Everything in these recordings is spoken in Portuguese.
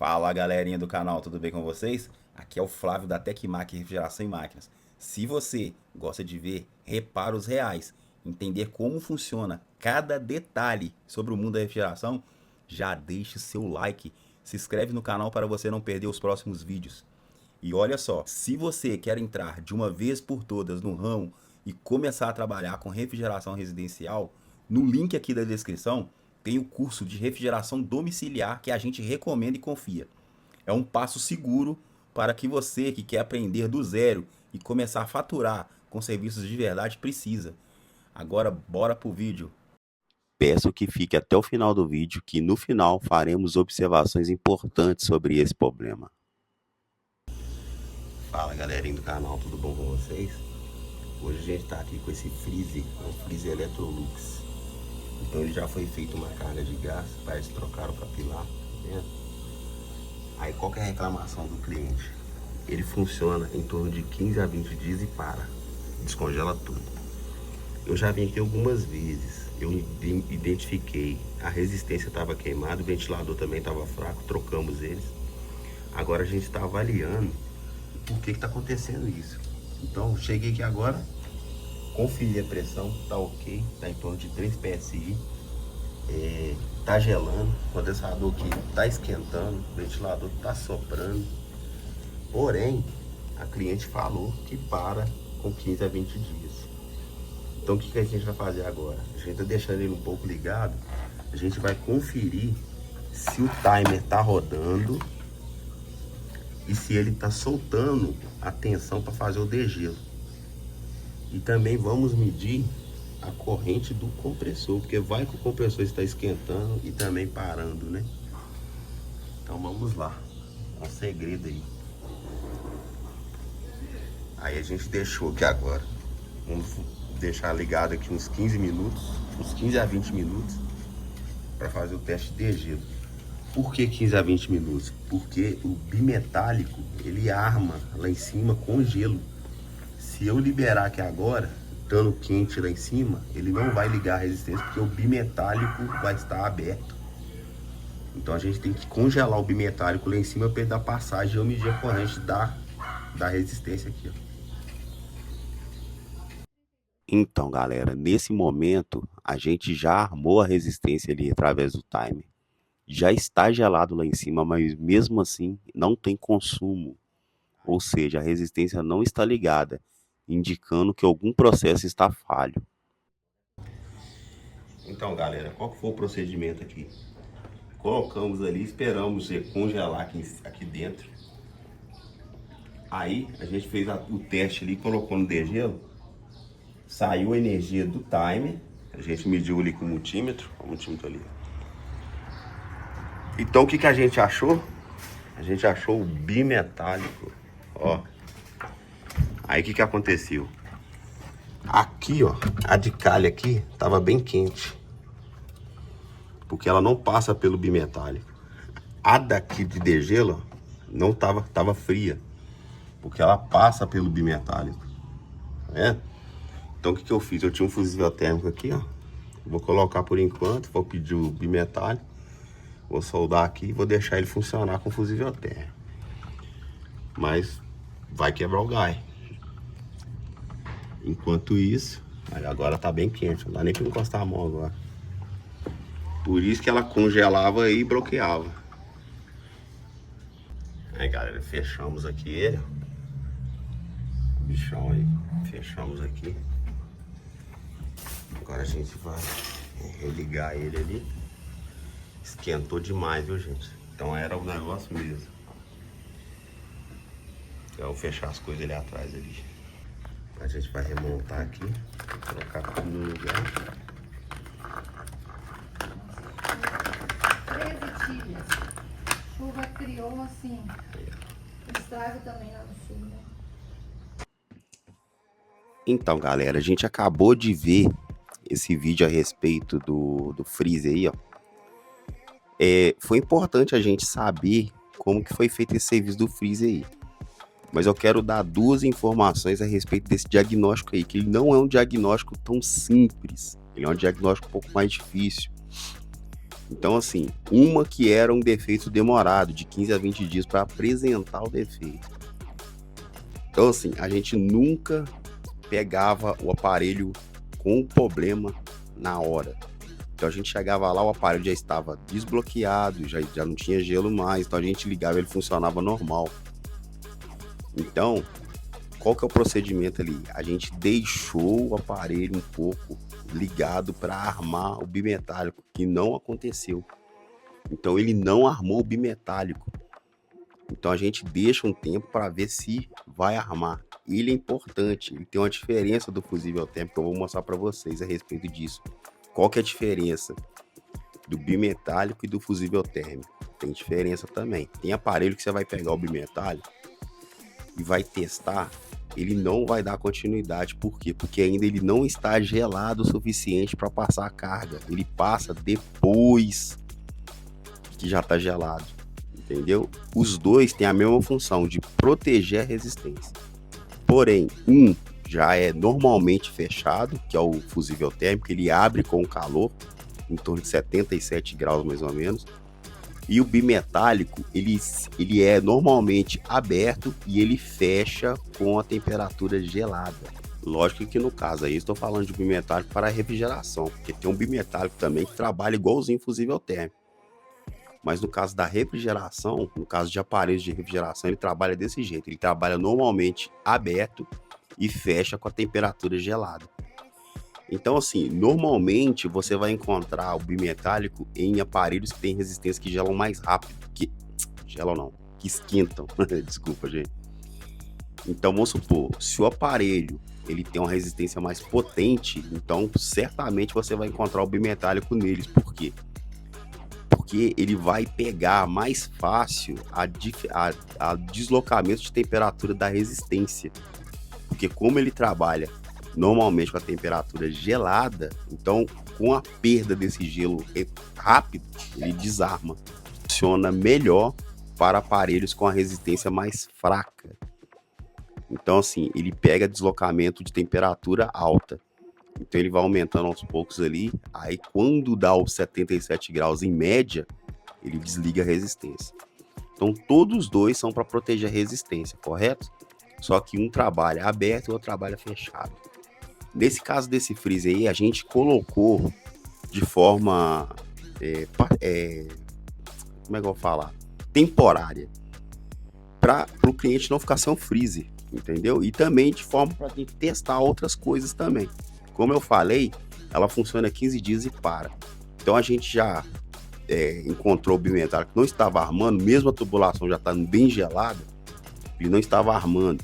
Fala galerinha do canal, tudo bem com vocês? Aqui é o Flávio da Tecmac Refrigeração e Máquinas. Se você gosta de ver reparos reais, entender como funciona cada detalhe sobre o mundo da refrigeração, já deixe seu like, se inscreve no canal para você não perder os próximos vídeos. E olha só, se você quer entrar de uma vez por todas no ramo e começar a trabalhar com refrigeração residencial, no link aqui da descrição tem o curso de refrigeração domiciliar que a gente recomenda e confia. É um passo seguro para que você que quer aprender do zero e começar a faturar com serviços de verdade precisa. Agora bora pro vídeo. Peço que fique até o final do vídeo, que no final faremos observações importantes sobre esse problema. Fala galerinha do canal, tudo bom com vocês? Hoje a gente tá aqui com esse freezer, é um freezer Electrolux. Então ele já foi feito uma carga de gás, para trocar o capilar, né? Aí qual que é a reclamação do cliente? Ele funciona em torno de 15 a 20 dias e para, descongela tudo. Eu já vim aqui algumas vezes, eu identifiquei, a resistência estava queimada, o ventilador também estava fraco, trocamos eles. Agora a gente está avaliando por que está acontecendo isso. Então cheguei aqui agora, conferi a pressão, tá ok, tá em torno de 3 PSI, tá gelando, o condensador aqui tá esquentando, o ventilador tá soprando. Porém, a cliente falou que para com 15 a 20 dias. Então o que a gente vai fazer agora? A gente tá deixando ele um pouco ligado, a gente vai conferir se o timer tá rodando e se ele tá soltando a tensão para fazer o degelo. E também vamos medir a corrente do compressor, porque vai que o compressor está esquentando e também parando, né? Então vamos lá, um segredo aí. Aí a gente deixou aqui agora, vamos deixar ligado aqui uns 15 minutos, uns 15 a 20 minutos, para fazer o teste de degelo. Por que 15 a 20 minutos? Porque o bimetálico, ele arma lá em cima com gelo. Se eu liberar aqui agora, estando quente lá em cima, ele não vai ligar a resistência, porque o bimetálico vai estar aberto. Então a gente tem que congelar o bimetálico lá em cima para ele dar passagem e eu medir a corrente da resistência aqui, ó. Então, galera, nesse momento, a gente já armou a resistência ali através do timer. Já está gelado lá em cima, mas mesmo assim não tem consumo. Ou seja, a resistência não está ligada, indicando que algum processo está falho. Então, galera, qual que foi o procedimento aqui? Colocamos ali, esperamos congelar aqui dentro. Aí a gente fez o teste ali, colocou no degelo, saiu a energia do timer, a gente mediu ali com o multímetro ali. Então o que a gente achou? A gente achou o bimetálico, ó. Aí o que aconteceu? Aqui, ó, a de calha aqui tava bem quente, porque ela não passa pelo bimetálico. A daqui de degelo não tava fria, porque ela passa pelo bimetálico, né? Então o que eu fiz? Eu tinha um fusível térmico aqui, ó. Vou colocar por enquanto, vou pedir o bimetálico, vou soldar aqui e vou deixar ele funcionar com fusível térmico. Mas vai quebrar o gás. Enquanto isso, agora tá bem quente, não dá nem pra encostar a mão agora. Por isso que ela congelava e bloqueava. Aí galera, fechamos aqui ele. O bichão aí, fechamos aqui. Agora a gente vai religar ele ali. Esquentou demais, viu gente? Então era o negócio mesmo. Eu vou fechar as coisas ali atrás ali. A gente vai remontar aqui, colocar tudo no lugar. 13 dias. Chuva criou assim. Estrago também lá no sul, né? Então, galera, a gente acabou de ver esse vídeo a respeito do freezer aí, ó. Foi importante a gente saber como que foi feito esse serviço do freezer aí. Mas eu quero dar duas informações a respeito desse diagnóstico aí, que ele não é um diagnóstico tão simples, ele é um diagnóstico um pouco mais difícil. Então, assim, uma que era um defeito demorado, de 15 a 20 dias para apresentar o defeito. Então, assim, a gente nunca pegava o aparelho com o problema na hora. Então a gente chegava lá, o aparelho já estava desbloqueado, já não tinha gelo mais, então a gente ligava, ele funcionava normal. Então, qual que é o procedimento ali? A gente deixou o aparelho um pouco ligado para armar o bimetálico, que não aconteceu. Então ele não armou o bimetálico. Então a gente deixa um tempo para ver se vai armar. Ele é importante, ele tem uma diferença do fusível térmico que eu vou mostrar para vocês a respeito disso. Qual que é a diferença do bimetálico e do fusível térmico? Tem diferença também. Tem aparelho que você vai pegar o bimetálico e vai testar, ele não vai dar continuidade. Por quê? Porque ainda ele não está gelado o suficiente para passar a carga. Ele passa depois que já está gelado, entendeu? Os dois têm a mesma função de proteger a resistência. Porém, um já é normalmente fechado, que é o fusível térmico, ele abre com o calor, em torno de 77 graus mais ou menos. E o bimetálico, ele é normalmente aberto e ele fecha com a temperatura gelada. Lógico que no caso aí, estou falando de bimetálico para refrigeração, porque tem um bimetálico também que trabalha igualzinho fusível térmico. Mas no caso da refrigeração, no caso de aparelhos de refrigeração, ele trabalha desse jeito. Ele trabalha normalmente aberto e fecha com a temperatura gelada. Então, assim, normalmente você vai encontrar o bimetálico em aparelhos que têm resistência que gelam mais rápido. Que esquentam. Desculpa, gente. Então, vamos supor, se o aparelho ele tem uma resistência mais potente, então certamente você vai encontrar o bimetálico neles. Por quê? Porque ele vai pegar mais fácil a deslocamento de temperatura da resistência. Porque como ele trabalha normalmente com a temperatura gelada, então com a perda desse gelo rápido, ele desarma. Funciona melhor para aparelhos com a resistência mais fraca. Então, assim, ele pega deslocamento de temperatura alta. Então ele vai aumentando aos poucos ali. Aí quando dá os 77 graus em média, ele desliga a resistência. Então todos os dois são para proteger a resistência, correto? Só que um trabalha aberto e o outro trabalha fechado. Nesse caso desse freezer aí, a gente colocou de forma, como é que eu vou falar? Temporária. Para o cliente não ficar sem um freezer, entendeu? E também de forma para a gente testar outras coisas também. Como eu falei, ela funciona 15 dias e para. Então a gente já encontrou o bimetálico que não estava armando, mesmo a tubulação já estando bem gelada, ele não estava armando.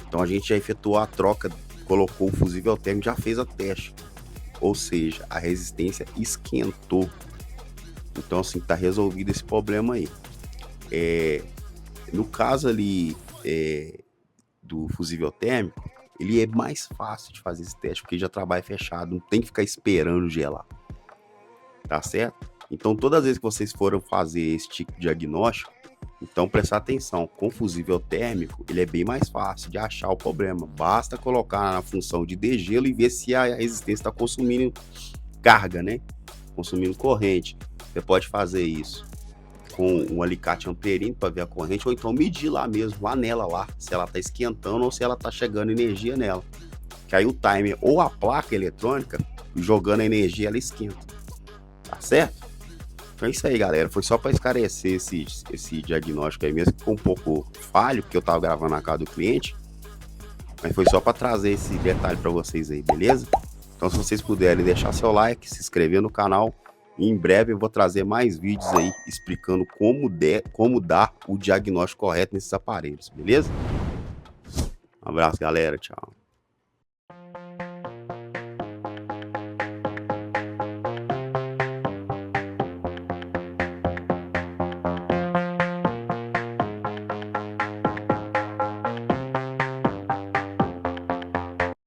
Então a gente já efetuou a troca, colocou o fusível térmico, já fez a teste. Ou seja, a resistência esquentou. Então assim, está resolvido esse problema aí. No caso ali do fusível térmico, ele é mais fácil de fazer esse teste, porque já trabalha fechado, não tem que ficar esperando gelar. Tá certo? Então, todas as vezes que vocês foram fazer esse tipo de diagnóstico, então prestar atenção, com fusível térmico, ele é bem mais fácil de achar o problema. Basta colocar na função de degelo e ver se a resistência está consumindo carga, né? Consumindo corrente. Você pode fazer isso com um alicate amperino para ver a corrente, ou então medir lá mesmo, lá nela lá, se ela está esquentando ou se ela está chegando energia nela. Que aí o timer ou a placa eletrônica, jogando a energia, ela esquenta. Tá certo? Então é isso aí, galera. Foi só para esclarecer esse diagnóstico aí mesmo, que ficou um pouco falho, porque eu tava gravando na casa do cliente. Mas foi só para trazer esse detalhe para vocês aí, beleza? Então se vocês puderem deixar seu like, se inscrever no canal, e em breve eu vou trazer mais vídeos aí explicando como dar o diagnóstico correto nesses aparelhos, beleza? Um abraço, galera. Tchau.